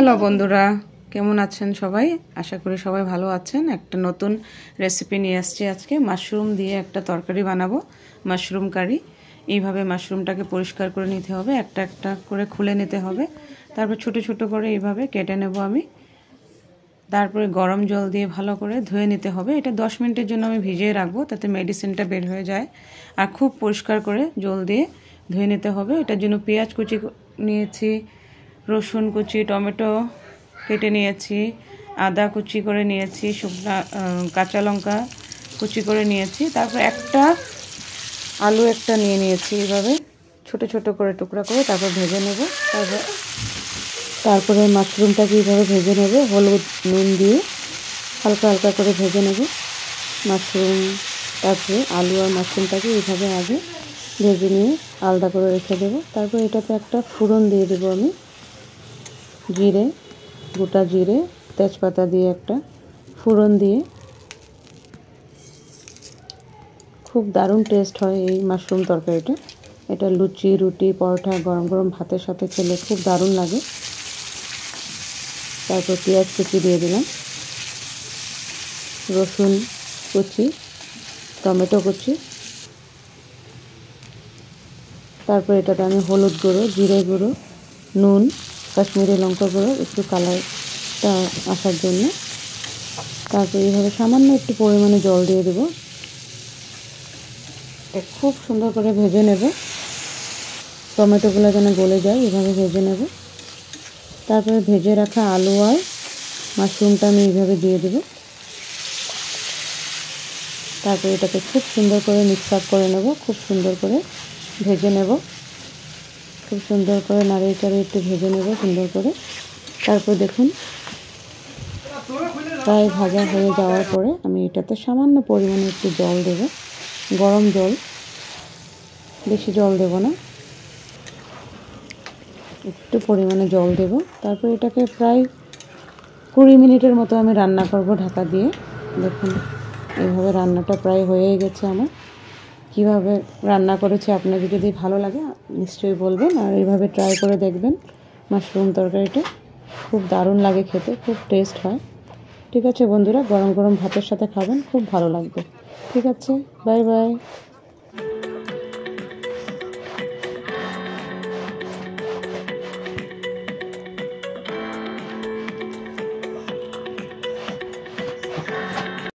Hello বন্ধুরা, কেমন আছেন সবাই? আশা করি সবাই ভালো আছেন। একটা নতুন রেসিপি নিয়ে আসছি আজকে। মাশরুম দিয়ে একটা তরকারি বানাবো, মাশরুম কারি। এইভাবে মাশরুমটাকে পরিষ্কার করে নিতে হবে, একটা একটা করে খুলে নিতে হবে, তারপর ছোট ছোট করে এইভাবে কেটে নেব আমি। তারপরে গরম জল দিয়ে ভালো করে ধুয়ে নিতে হবে। এটা 10 মিনিটের জন্য আমি ভিজিয়ে রাখবো, তাতে মেডিসিনটা বের হয়ে যায়। আর খুব পরিষ্কার করে জল দিয়ে ধুয়ে নিতে হবে। এটার জন্য পেঁয়াজ কুচি নিয়েছি, রসুন কুচি, টমেটো কেটে নিয়েছি, আদা কুচি করে নিয়েছি, শুকনা কাঁচা লঙ্কা কুচি করে নিয়েছি। তারপর একটা আলু একটা নিয়ে নিয়েছি, এইভাবে ছোট ছোট করে টুকরা করে তারপর ভেজে নেব। তারপরে মাশরুমটাকে এইভাবে ভেজে নেব, হলুদ নুন দিয়ে হালকা হালকা করে ভেজে নেব মাশরুম। তারপরে আলু আর মাশরুমটাকে এইভাবে আগে ভেজে নিয়ে আলাদা করে রেখে দেবো। তারপর এটাতে একটা ফোড়ন দিয়ে দেবো আমি, জিরে, গোটা জিরে, তেজপাতা দিয়ে একটা ফোড়ন দিয়ে। খুব দারুণ টেস্ট হয় এই মাশরুম তরকারিটা। এটা লুচি, রুটি, পরোটা, গরম গরম ভাতের সাথে খেলে খুব দারুণ লাগে। তারপর পেঁয়াজ কুচি দিয়ে দিলাম, রসুন কুচি, টমেটো কুচি। তারপর এটাতে আমি হলুদ গুঁড়ো, জিরে গুঁড়ো, নুন, কাশ্মীরি লঙ্কা গুঁড়ো, একটু কালারটা আসার জন্য। তারপর এইভাবে সামান্য একটু পরিমাণে জল দিয়ে দেবো। খুব সুন্দর করে ভেজে নেব, টমেটোগুলো যেন গলে যায়, এভাবে ভেজে নেব। তারপরে ভেজে রাখা আলু আর মাশরুমটা আমি এইভাবে দিয়ে দেব। তারপরে এটাকে খুব সুন্দর করে মিক্স আপ করে নেব, খুব সুন্দর করে ভেজে নেব, খুব সুন্দর করে নাড়িয়ে চাড়িয়ে একটু ভেজে নেব সুন্দর করে। তারপর দেখুন প্রায় ভাজা হয়ে যাওয়ার পরে আমি এটাতে সামান্য পরিমাণে একটু জল দেব, গরম জল, বেশি জল দেব না, একটু পরিমাণে জল দেব। তারপর এটাকে প্রায় 20 মিনিটের মতো আমি রান্না করব ঢাকা দিয়ে। দেখুন এইভাবে রান্নাটা প্রায় হয়েই গেছে আমার। কিভাবে রান্না করেছি আপনাদের যদি ভালো লাগে নিশ্চয়ই বলবেন, আর এইভাবে ট্রাই করে দেখবেন। মাশরুম তরকারিটা খুব দারুণ লাগে খেতে, খুব টেস্ট হয়। ঠিক আছে বন্ধুরা, গরম গরম ভাতের সাথে খাবেন, খুব ভালো লাগবে। ঠিক আছে, বাই বাই।